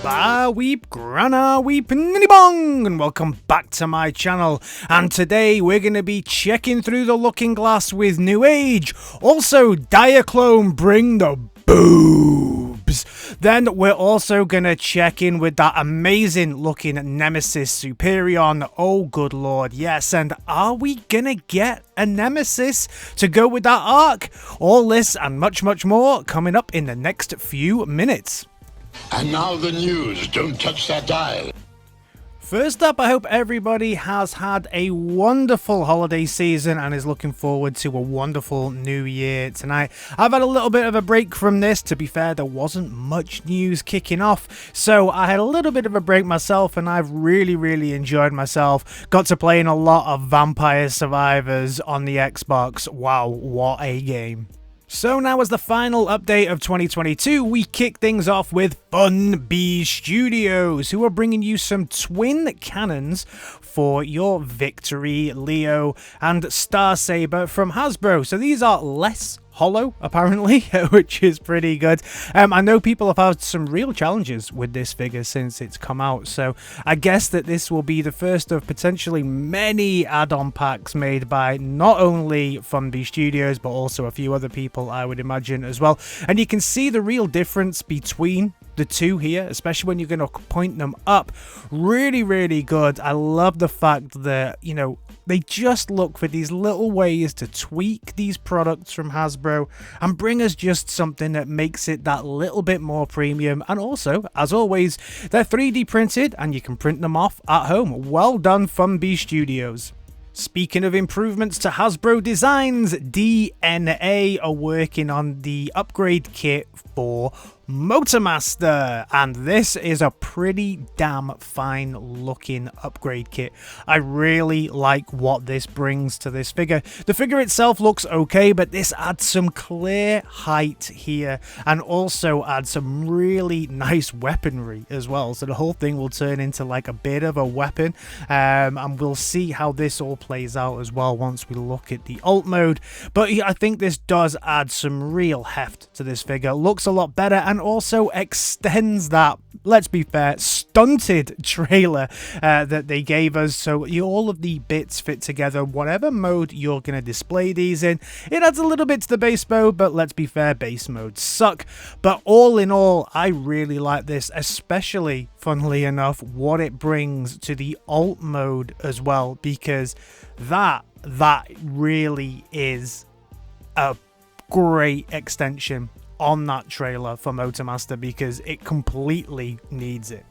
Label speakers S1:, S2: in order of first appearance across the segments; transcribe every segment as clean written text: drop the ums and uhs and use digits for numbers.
S1: Ba weep, grana weep, ninny bong, and welcome back to my channel. And today we're going to be checking through the looking glass with Newage. Also, Diaclone, bring the boobs. Then we're also going to check in with that amazing looking Nemesis Superion. Oh good lord, yes. And are we going to get a Nemesis to go with that arc? All this and much more coming up in the next few minutes.
S2: And now the news. Don't touch that dial.
S1: First up, I hope everybody has had a wonderful holiday season and is looking forward to a wonderful new year tonight. I've had a little bit of a break from this. To be fair, there wasn't much news kicking off, so I had a little bit of a break myself, and I've really enjoyed myself. Got to play in a lot of Vampire Survivors on the Xbox. Wow, what a game. So now, as the final update of 2022, we kick things off with Funbiestudios, who are bringing you some twin cannons for your Victory, Leo, and Star Saber from Hasbro. So these are less hollow, apparently, which is pretty good. I know people have had some real challenges with this figure since it's come out, so I guess that this will be the first of potentially many add-on packs made by not only Funbiestudios, but also a few other people, I would imagine, as well. And you can see the real difference between the two here, especially when you're going to point them up. Really good. I love the fact that, you know, they just look for these little ways to tweak these products from Hasbro and bring us just something that makes it that little bit more premium. And also, as always, they're 3D printed and you can print them off at home. Well done, Funbiestudios. Speaking of improvements to Hasbro designs, DNA are working on the upgrade kit for Motormaster, and this is a pretty damn fine looking upgrade kit. I really like what this brings to this figure. The figure itself looks okay, but this adds some clear height here and also adds some really nice weaponry as well. So the whole thing will turn into like a bit of a weapon, and we'll see how this all plays out as well once we look at the alt mode. But I think this does add some real heft to this figure. Looks a lot better and also extends that, let's be fair, stunted trailer that they gave us. So all of the bits fit together, whatever mode you're going to display these in. It adds a little bit to the base mode, but let's be fair, base modes suck. But all in all, I really like this, especially, funnily enough, what it brings to the alt mode as well, because that really is a great extension on that trailer for Motormaster, because it completely needs it.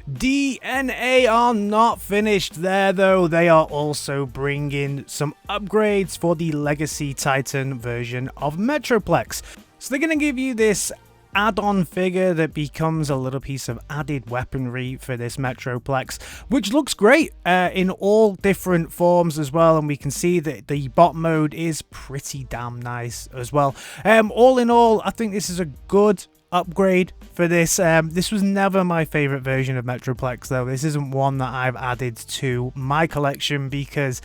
S1: DNA are not finished there though. They are also bringing some upgrades for the Legacy Titan version of Metroplex. So they're going to give you this add-on figure that becomes a little piece of added weaponry for this Metroplex, which looks great in all different forms as well. And we can see that the bot mode is pretty damn nice as well. All in all, I think this is a good upgrade for this. This was never my favorite version of Metroplex though. This isn't one that I've added to my collection because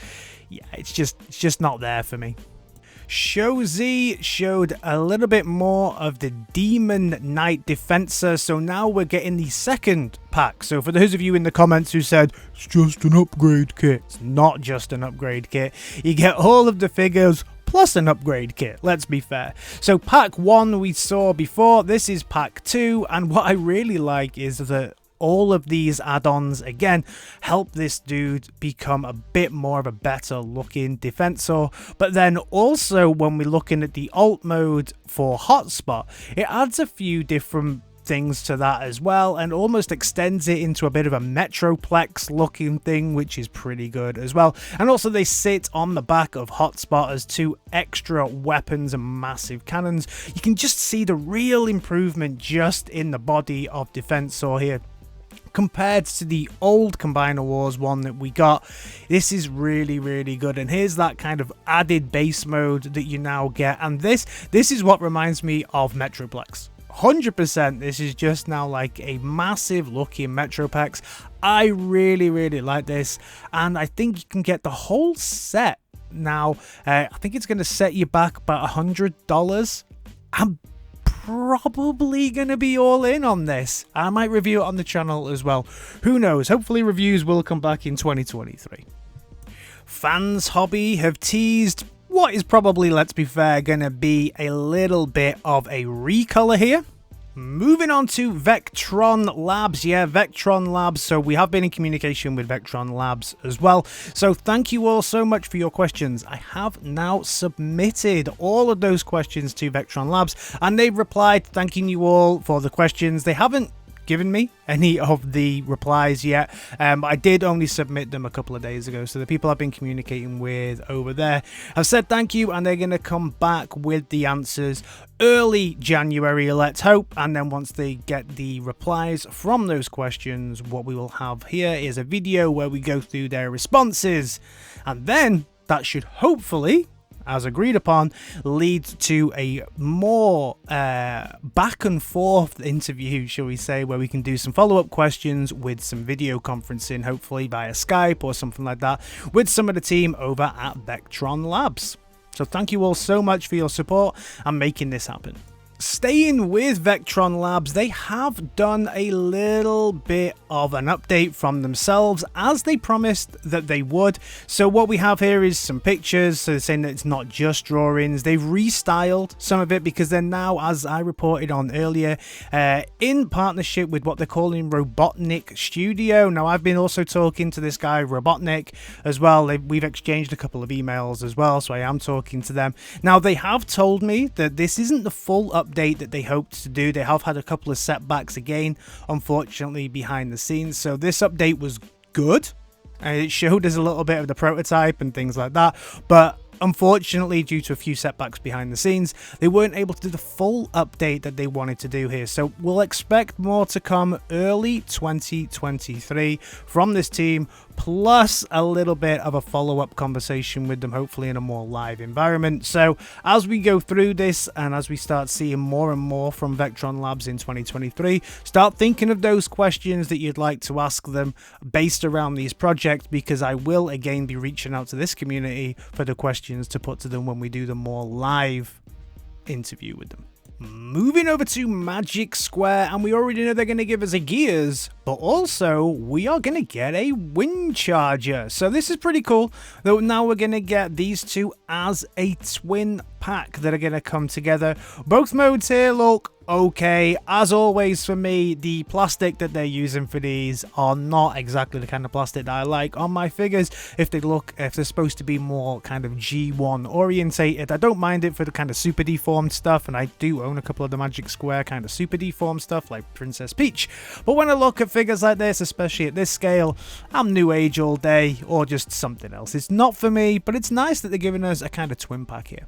S1: yeah, it's just not there for me. Show Z showed a little bit more of the Demon Knight Defensor, so now we're getting the second pack. So for those of you in the comments who said it's just an upgrade kit, it's not just an upgrade kit. You get all of the figures plus an upgrade kit, let's be fair. So pack 1 we saw before, this is pack 2, and what I really like is that all of these add-ons, again, help this dude become a bit more of a better looking defensor. But then also when we're looking at the alt mode for Hotspot, it adds a few different things to that as well, and almost extends it into a bit of a Metroplex looking thing, which is pretty good as well. And also they sit on the back of Hotspot as 2 extra weapons and massive cannons. You can just see the real improvement just in the body of Defensor here compared to the old Combiner Wars one that we got. This is really good, and here's that kind of added base mode that you now get, and this is what reminds me of Metroplex. 100%, this is just now like a massive looking Metroplex. I really like this, and I think you can get the whole set now. I think it's going to set you back about $100. I'm probably going to be all in on this. I might review it on the channel as well. Who knows? Hopefully reviews will come back in 2023. Fans Hobby have teased what is probably, let's be fair, going to be a little bit of a recolor here. Moving on to Vectron Labs. Yeah, Vectron Labs. So we have been in communication with Vectron Labs as well. So thank you all so much for your questions. I have now submitted all of those questions to Vectron Labs, and they've replied thanking you all for the questions. They haven't given me any of the replies yet. I did only submit them a couple of days ago, so the people I've been communicating with over there have said thank you, and they're going to come back with the answers early January, let's hope. And then once they get the replies from those questions, what we will have here is a video where we go through their responses, and then that should hopefully, as agreed upon, leads to a more back and forth interview, shall we say, where we can do some follow-up questions with some video conferencing, hopefully via Skype or something like that, with some of the team over at Vectron Labs. So thank you all so much for your support and making this happen. Staying with Vectron Labs, they have done a little bit of an update from themselves, as they promised that they would. So what we have here is some pictures, so they're saying that it's not just drawings. They've restyled some of it because they're now, as I reported on earlier, in partnership with what they're calling Robotnik Studio. Now, I've been also talking to this guy, Robotnik, as well. We've exchanged a couple of emails as well, so I am talking to them. Now, they have told me that this isn't the full update that they hoped to do. They have had a couple of setbacks again, unfortunately, behind the scenes. So this update was good, and it showed us a little bit of the prototype and things like that, but unfortunately, due to a few setbacks behind the scenes, they weren't able to do the full update that they wanted to do here. So we'll expect more to come early 2023 from this team, plus a little bit of a follow-up conversation with them, hopefully in a more live environment. So as we go through this and as we start seeing more and more from Vectron Labs in 2023, start thinking of those questions that you'd like to ask them based around these projects, because I will again be reaching out to this community for the questions to put to them when we do the more live interview with them. Moving over to Magicsquare, and we already know they're going to give us a Gears, but also we are going to get a Windcharger. So this is pretty cool, though. Now we're going to get these two as a twin pack that are going to come together. Both modes here look okay. As always for me, the plastic that they're using for these are not exactly the kind of plastic that I like on my figures. If they're supposed to be more kind of G1 orientated, I don't mind it for the kind of super deformed stuff, and I do own a couple of the Magicsquare kind of super deformed stuff like Princess Peach. But when I look at figures like this, especially at this scale, I'm New Age all day, or just something else. It's not for me, but it's nice that they're giving us a kind of twin pack here.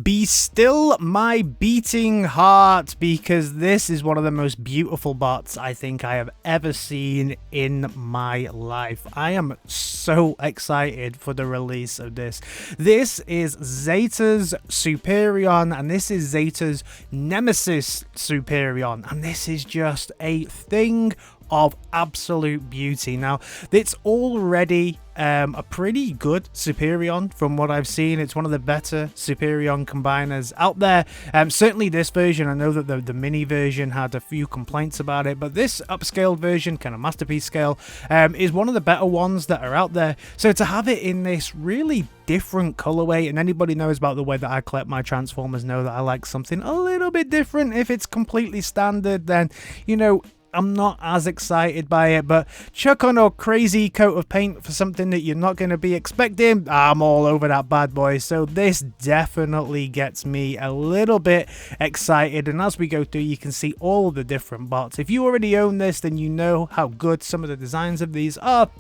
S1: Be still my beating heart, because this is one of the most beautiful bots I think I have ever seen in my life. I am so excited for the release of this. This is Zeta's Superion, and this is Zeta's Nemesis Superion, and this is just a thing of absolute beauty. Now, it's already a pretty good Superion from what I've seen. It's one of the better Superion combiners out there. Certainly this version, I know that the mini version had a few complaints about it, but this upscaled version, kind of masterpiece scale, is one of the better ones that are out there. So to have it in this really different colorway, and anybody knows about the way that I collect my Transformers know that I like something a little bit different. If it's completely standard, then, you know, I'm not as excited by it, but chuck on a crazy coat of paint for something that you're not going to be expecting, I'm all over that bad boy. So this definitely gets me a little bit excited, and as we go through, you can see all the different bots. If you already own this, then you know how good some of the designs of these are.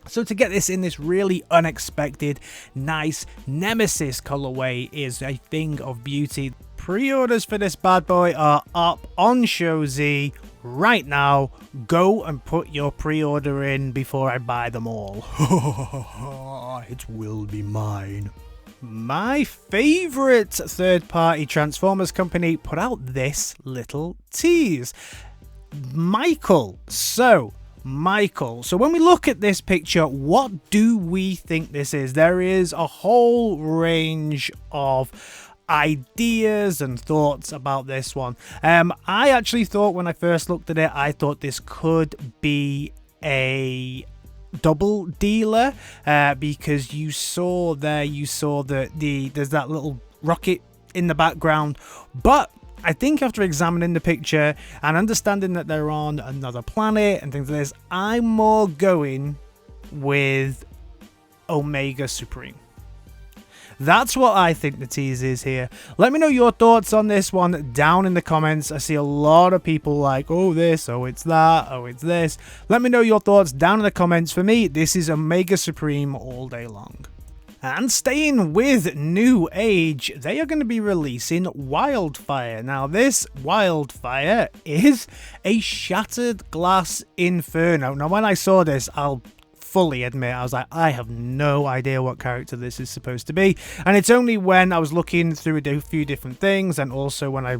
S1: So to get this in this really unexpected, nice Nemesis colorway is a thing of beauty. Pre-orders for this bad boy are up on ShowZ right now. Go and put your pre-order in before I buy them all. It will be mine. My favorite third-party Transformers company put out this little tease. Michael. So when we look at this picture, what do we think this is? There is a whole range of ideas and thoughts about this one. I actually thought when I first looked at it, I thought this could be a double dealer, because you saw that there's that little rocket in the background, but I think after examining the picture and understanding that they're on another planet and things like this, I'm more going with Omega Supreme. That's what I think the tease is here. Let me know your thoughts on this one down in the comments. I see a lot of people like, oh this, oh it's that, oh it's this. Let me know your thoughts down in the comments. For me, this is Omega Supreme all day long. And staying with Newage, they are going to be releasing Wildfire. Now, this Wildfire is a shattered glass inferno. Now, when I saw this, I'll fully admit, I was like, I have no idea what character this is supposed to be. And it's only when I was looking through a few different things, and also when I,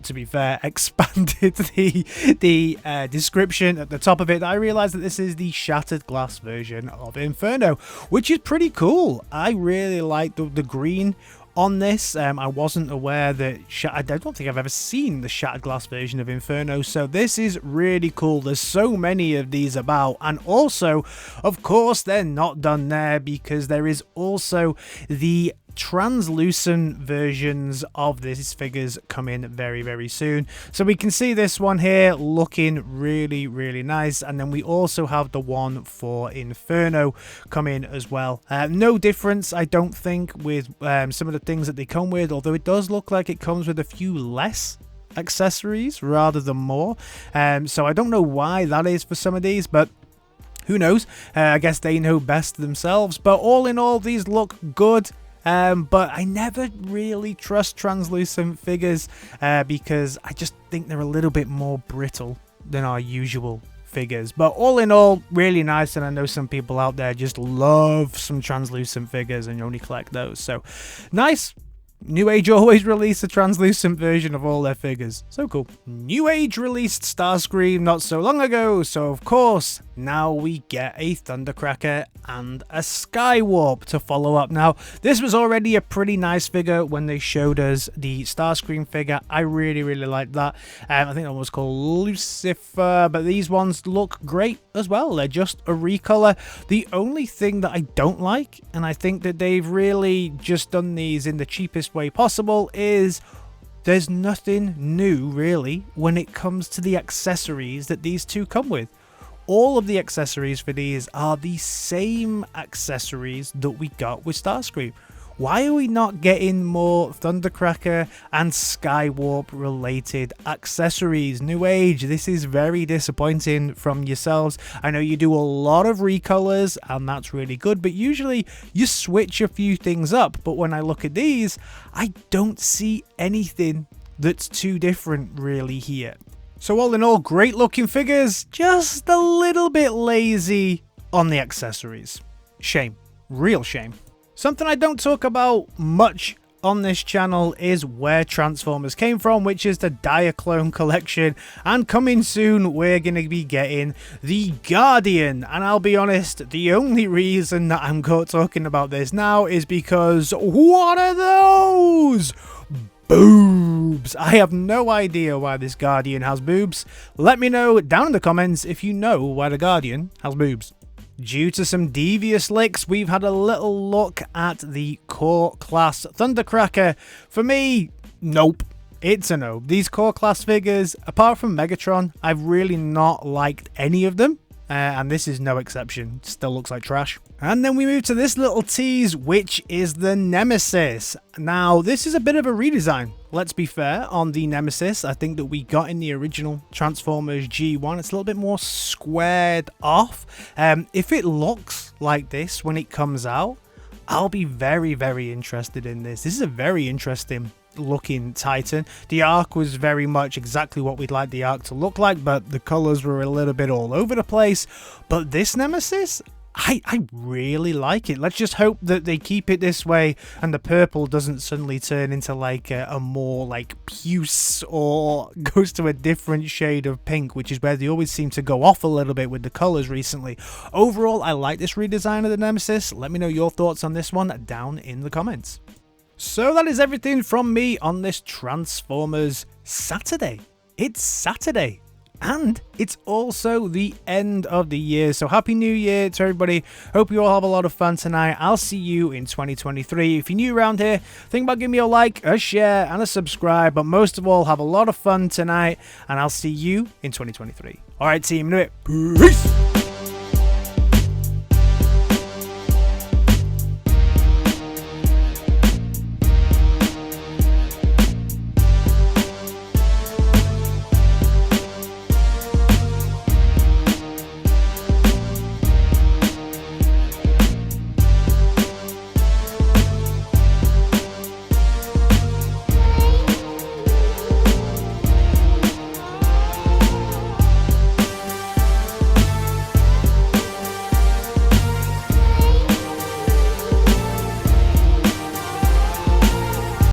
S1: to be fair, expanded the description at the top of it, I realized that this is the shattered glass version of Inferno, which is pretty cool. I really like the green on this. I wasn't aware that I don't think I've ever seen the shattered glass version of Inferno, so this is really cool. There's so many of these about, and also, of course, they're not done there, because there is also the translucent versions of these figures coming very, very soon. So we can see this one here looking really, really nice, and then we also have the one for Inferno coming as well. No difference, I don't think, with some of the things that they come with, although it does look like it comes with a few less accessories rather than more. So I don't know why that is for some of these, but who knows? I guess they know best themselves. But all in all, these look good. But I never really trust translucent figures, because I just think they're a little bit more brittle than our usual figures. But all in all, really nice, and I know some people out there just love some translucent figures and only collect those. So nice. Newage always release a translucent version of all their figures. So cool. Newage released Starscream not so long ago, so of course, now we get a Thundercracker and a Skywarp to follow up. Now, this was already a pretty nice figure when they showed us the Starscream figure. I really, really liked that. I think that one was called Lucifer, but these ones look great as well. They're just a recolor. The only thing that I don't like, and I think that they've really just done these in the cheapest way possible, is there's nothing new really when it comes to the accessories that these two come with. All of the accessories for these are the same accessories that we got with Starscream. Why are we not getting more Thundercracker and Skywarp related accessories? Newage, this is very disappointing from yourselves. I know you do a lot of recolors and that's really good, but usually you switch a few things up. But when I look at these, I don't see anything that's too different really here. So all in all, great looking figures, just a little bit lazy on the accessories. Shame, real shame. Something I don't talk about much on this channel is where Transformers came from, which is the Diaclone collection, and coming soon we're going to be getting the Guardian. And I'll be honest, the only reason that I'm talking about this now is because what are those? Boobs! I have no idea why this Guardian has boobs. Let me know down in the comments if you know why the Guardian has boobs. Due to some devious leaks, we've had a little look at the Core Class Thundercracker. For me, nope. It's a no. These Core Class figures, apart from Megatron, I've really not liked any of them. And this is no exception. Still looks like trash. And then we move to this little tease, which is the Nemesis. Now, this is a bit of a redesign. Let's be fair on the Nemesis. I think that we got in the original Transformers G1. It's a little bit more squared off. If it looks like this when it comes out, I'll be very, very interested in this. This is a very interesting looking Titan. The arc was very much exactly what we'd like the arc to look like, but the colors were a little bit all over the place. But this Nemesis, I really like it. Let's just hope that they keep it this way and the purple doesn't suddenly turn into like a more like puce or goes to a different shade of pink, which is where they always seem to go off a little bit with the colors recently. Overall, I like this redesign of the Nemesis. Let me know your thoughts on this one down in the comments. So that is everything from me on this Transformers Saturday. It's Saturday. And it's also the end of the year. So happy new year to everybody. Hope you all have a lot of fun tonight. I'll see you in 2023. If you're new around here, think about giving me a like, a share, and a subscribe. But most of all, have a lot of fun tonight. And I'll see you in 2023. All right, team, in a bit. Peace.